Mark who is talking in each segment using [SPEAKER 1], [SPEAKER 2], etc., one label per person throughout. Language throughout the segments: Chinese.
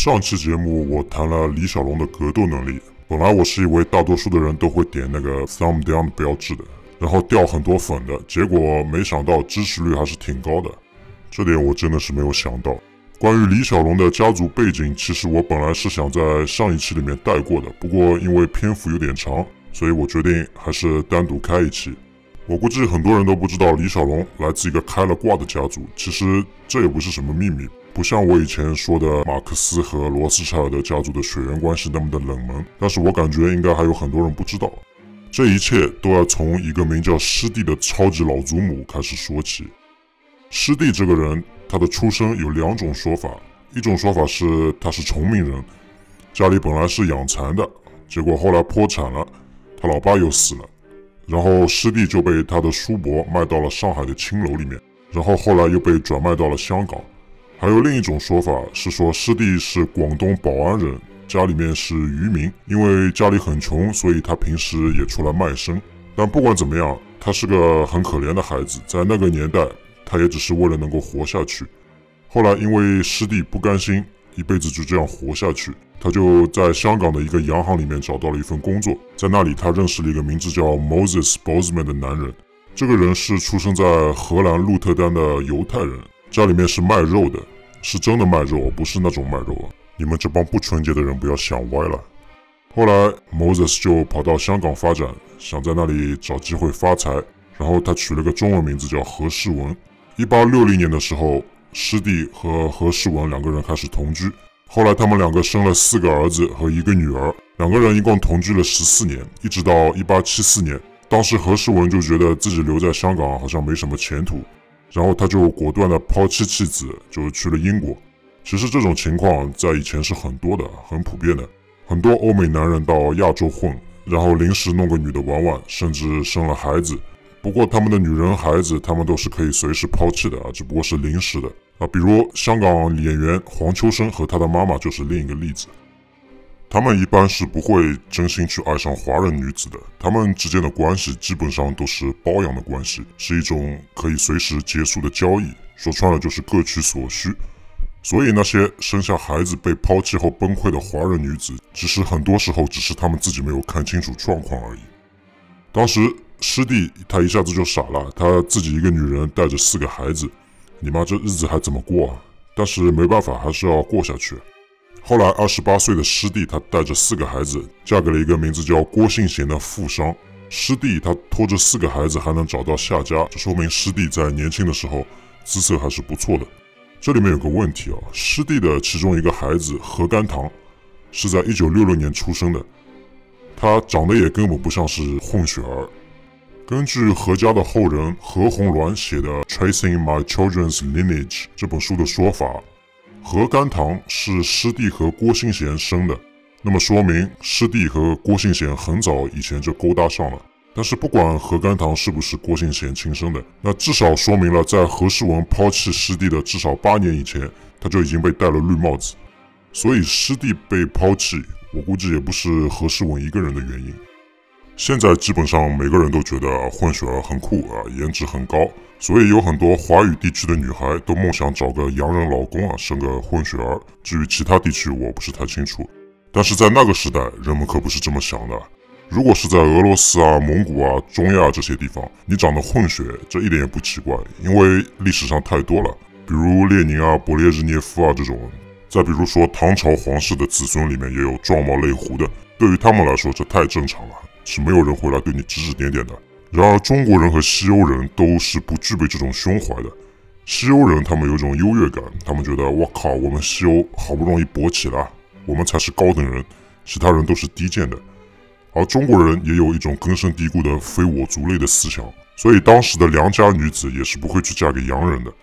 [SPEAKER 1] 上期节目我谈了李小龙的格斗能力，本来我是以为大多数的人都会点那个 thumb down 的标志的，然后掉很多粉的，结果没想到支持率还是挺高的，这点我真的是没有想到。关于李小龙的家族背景，其实我本来是想在上一期里面带过的，不过因为篇幅有点长，所以我决定还是单独开一期。我估计很多人都不知道李小龙来自一个开了挂的家族，其实这也不是什么秘密，不像我以前说的马克思和罗斯柴尔德家族的血缘关系那么的冷门，但是我感觉应该还有很多人不知道。这一切都要从一个名叫施蒂的超级老祖母开始说起。施蒂这个人，他的出生有两种说法，一种说法是他是崇明人，家里本来是养蚕的，结果后来破产了，他老爸又死了，然后施蒂就被他的叔伯卖到了上海的青楼里面，然后后来又被转卖到了香港。还有另一种说法是说施蒂是广东宝安人，家里面是渔民，因为家里很穷，所以他平时也出来卖身。但不管怎么样，他是个很可怜的孩子，在那个年代他也只是为了能够活下去。后来因为施蒂不甘心一辈子就这样活下去，他就在香港的一个洋行里面找到了一份工作，在那里他认识了一个名字叫 Moses Bosman 的男人。这个人是出生在荷兰鹿特丹的犹太人，家里面是卖肉的，是真的卖肉，不是那种卖肉啊！你们这帮不纯洁的人不要想歪了。后来 Moses 就跑到香港发展，想在那里找机会发财，然后他取了个中文名字叫何世文。1860年的时候，施蒂和何世文两个人开始同居，后来他们两个生了4个儿子和1个女儿，两个人一共同居了14年，一直到1874年。当时何世文就觉得自己留在香港好像没什么前途，然后他就果断的抛弃妻子，就去了英国。其实这种情况在以前是很多的，很普遍的。很多欧美男人到亚洲混，然后临时弄个女的玩玩，甚至生了孩子。不过他们的女人孩子，他们都是可以随时抛弃的啊，只不过是临时的啊。比如香港演员黄秋生和他的妈妈就是另一个例子。他们一般是不会真心去爱上华人女子的，他们之间的关系基本上都是包养的关系，是一种可以随时结束的交易，说穿了就是各取所需。所以那些生下孩子被抛弃后崩溃的华人女子，其实很多时候只是他们自己没有看清楚状况而已。当时施蒂他一下子就傻了，他自己一个女人带着4个孩子，你妈这日子还怎么过啊？但是没办法，还是要过下去。后来28岁的施蒂他带着4个孩子嫁给了一个名字叫郭信贤的富商。施蒂他拖着4个孩子还能找到下家，这说明施蒂在年轻的时候姿色还是不错的。这里面有个问题啊，施蒂的其中一个孩子何甘棠是在1966年出生的，他长得也根本不像是混血儿。根据何家的后人何鸿銮写的《Tracing My Children's Lineage》这本书的说法，何甘棠是施蒂和郭信贤生的，那么说明施蒂和郭信贤很早以前就勾搭上了。但是不管何甘棠是不是郭信贤亲生的，那至少说明了在何世文抛弃施蒂的至少8年以前，他就已经被戴了绿帽子。所以施蒂被抛弃，我估计也不是何世文一个人的原因。现在基本上每个人都觉得混血儿很酷啊，颜值很高，所以有很多华语地区的女孩都梦想找个洋人老公啊，生个混血儿。至于其他地区我不是太清楚，但是在那个时代人们可不是这么想的。如果是在俄罗斯啊、蒙古啊、中亚这些地方，你长得混血，这一点也不奇怪，因为历史上太多了，比如列宁啊、勃列日涅夫啊这种。再比如说唐朝皇室的子孙里面也有壮冒类胡的，对于他们来说这太正常了，是没有人会来对你指指点点的。然而中国人和西欧人都是不具备这种胸怀的。西欧人他们有一种优越感，他们觉得我靠，我们西欧好不容易勃起了，我们才是高等人，其他人都是低贱的。而中国人也有一种根深蒂固的非我族类的思想，所以当时的良家女子也是不会去嫁给洋人的。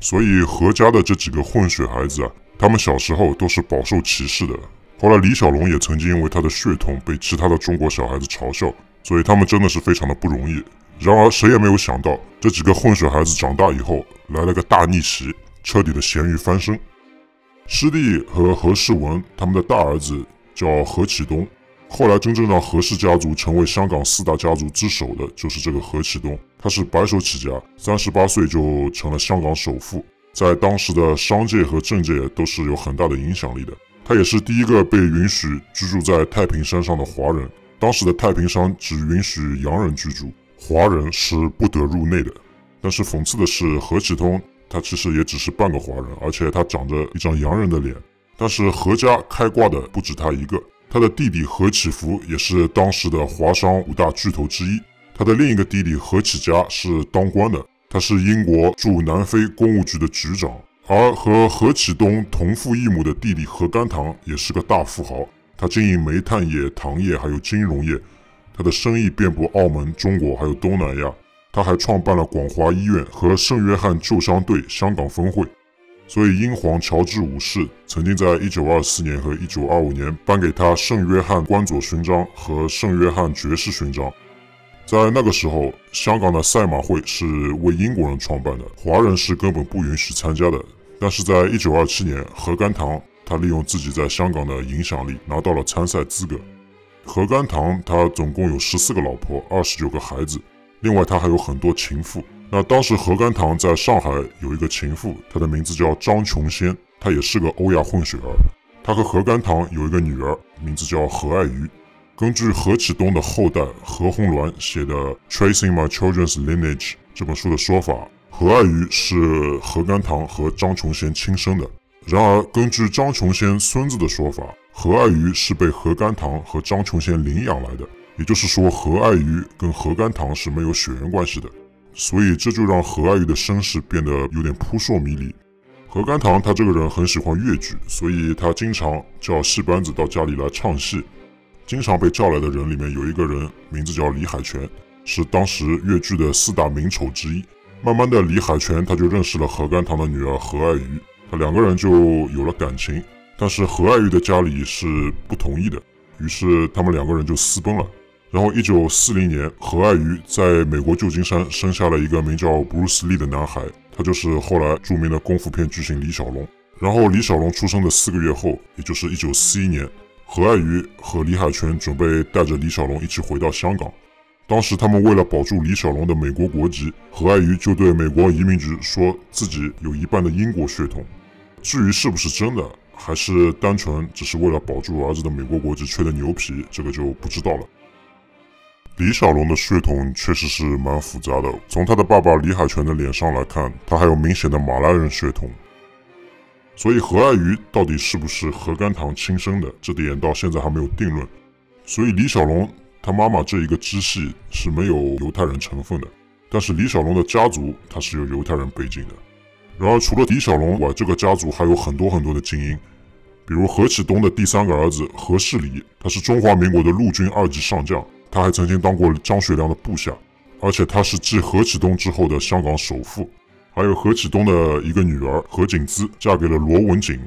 [SPEAKER 1] 所以何家的这几个混血孩子啊，他们小时候都是饱受歧视的。后来李小龙也曾经因为他的血统被其他的中国小孩子嘲笑，所以他们真的是非常的不容易。然而谁也没有想到，这几个混血孩子长大以后来了个大逆袭，彻底的咸鱼翻身。施蒂和何世文他们的大儿子叫何启东，后来真正让何氏家族成为香港4大家族之首的就是这个何启东。他是白手起家，38岁就成了香港首富，在当时的商界和政界都是有很大的影响力的。他也是第一个被允许居住在太平山上的华人。当时的太平山只允许洋人居住，华人是不得入内的。但是讽刺的是，何启通他其实也只是半个华人，而且他长着一张洋人的脸。但是何家开挂的不止他一个，他的弟弟何启福也是当时的华商5大巨头之一。他的另一个弟弟何启家是当官的，他是英国驻南非公务局的局长。而和何启东同父异母的弟弟何甘棠也是个大富豪，他经营煤炭业、糖业还有金融业，他的生意遍布澳门、中国还有东南亚。他还创办了广华医院和圣约翰救伤队香港分会。所以英皇乔治五世曾经在1924年和1925年颁给他圣约翰官佐勋章和圣约翰爵士勋章。在那个时候，香港的赛马会是为英国人创办的，华人是根本不允许参加的。但是在1927年，何甘棠他利用自己在香港的影响力拿到了参赛资格。何甘棠他总共有14个老婆，29个孩子，另外他还有很多情妇。那当时何甘棠在上海有一个情妇，她的名字叫张琼仙，她也是个欧亚混血儿。她和何甘棠有一个女儿，名字叫何爱瑜。根据何启东的后代何鸿銮写的《Tracing My Children's Lineage》这本书的说法，何爱瑜是何甘棠和张琼仙亲生的。然而，根据张琼仙孙子的说法，何爱瑜是被何甘棠和张琼仙领养来的，也就是说，何爱瑜跟何甘棠是没有血缘关系的。所以这就让何爱瑜的身世变得有点扑朔迷离。何甘棠他这个人很喜欢粤剧，所以他经常叫戏班子到家里来唱戏。经常被叫来的人里面有一个人名字叫李海泉，是当时粤剧的4大名丑之一。慢慢的，李海泉他就认识了何甘棠的女儿何爱瑜，他2个人就有了感情。但是何爱瑜的家里是不同意的，于是他们2个人就私奔了。然后1940年，何爱瑜在美国旧金山生下了一个名叫 Bruce Lee 的男孩，他就是后来著名的功夫片巨星李小龙。然后李小龙出生的4个月后，也就是1941年，何爱瑜和李海泉准备带着李小龙一起回到香港。当时他们为了保住李小龙的美国国籍，何爱瑜就对美国移民局说自己有一半的英国血统。至于是不是真的，还是单纯只是为了保住儿子的美国国籍吹的牛皮，这个就不知道了。李小龙的血统确实是蛮复杂的，从他的爸爸李海泉的脸上来看，他还有明显的马来人血统。所以何爱瑜到底是不是何甘棠亲生的，这点到现在还没有定论。所以李小龙他妈妈这一个支系是没有犹太人成分的，但是李小龙的家族他是有犹太人背景的。然而除了李小龙外，这个家族还有很多很多的精英，比如何启东的第3个儿子何世礼，他是中华民国的陆军2级上将，他还曾经当过张学良的部下，而且他是继何启东之后的香港首富。还有何启东的一个女儿何景姿嫁给了罗文景，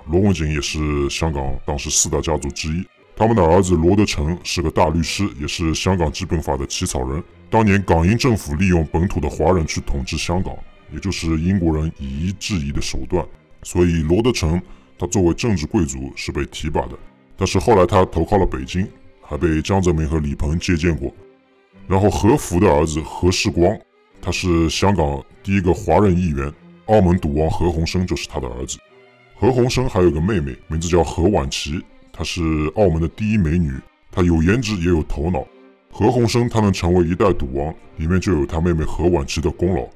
[SPEAKER 1] 罗文景也是香港当时4大家族之一。他们的儿子罗德成是个大律师，也是香港基本法的起草人。当年港英政府利用本土的华人去统治香港，也就是英国人以夷制夷的手段，所以罗德成他作为政治贵族是被提拔的。但是后来他投靠了北京，还被江泽民和李鹏接见过。然后何福的儿子何世光，他是香港第一个华人议员，澳门赌王何鸿燊就是他的儿子。何鸿燊还有个妹妹，名字叫何婉琪，她是澳门的第一美女，她有颜值也有头脑。何鸿燊他能成为一代赌王，里面就有他妹妹何婉琪的功劳。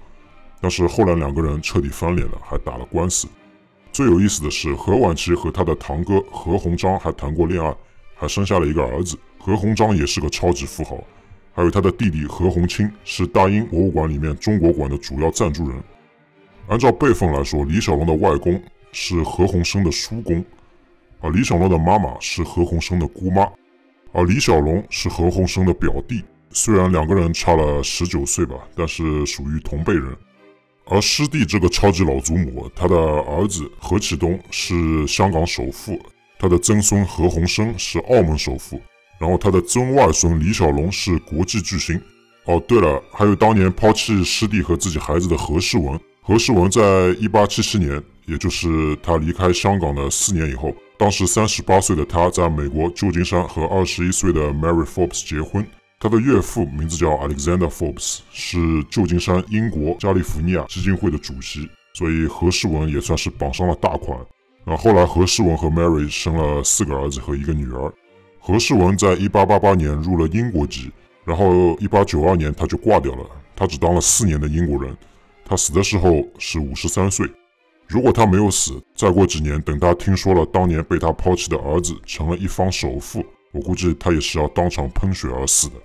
[SPEAKER 1] 但是后来2个人彻底翻脸了，还打了官司。最有意思的是，何婉琪和他的堂哥何鸿章还谈过恋爱，还生下了一个儿子。何鸿章也是个超级富豪，还有他的弟弟何鸿清是大英博物馆里面中国馆的主要赞助人。按照辈分来说，李小龙的外公是何鸿燊的叔公，而李小龙的妈妈是何鸿燊的姑妈，而李小龙是何鸿燊的表弟。虽然2个人差了19岁吧，但是属于同辈人。而师弟这个超级老祖母，他的儿子何启东是香港首富，他的曾孙何鸿燊是澳门首富，然后他的曾外孙李小龙是国际巨星。哦，对了，还有当年抛弃师弟和自己孩子的何世文。何世文在1877年，也就是他离开香港的4年以后，当时38岁的他在美国旧金山和21岁的 Mary Forbes 结婚。他的岳父名字叫 Alexander Forbes， 是旧金山英国加利福尼亚基金会的主席，所以何世文也算是绑上了大款。后来何世文和 Mary 生了4个儿子和1个女儿。何世文在1888年入了英国籍，然后1892年他就挂掉了，他只当了4年的英国人。他死的时候是53岁。如果他没有死，再过几年，等他听说了当年被他抛弃的儿子成了一方首富，我估计他也是要当场喷血而死的。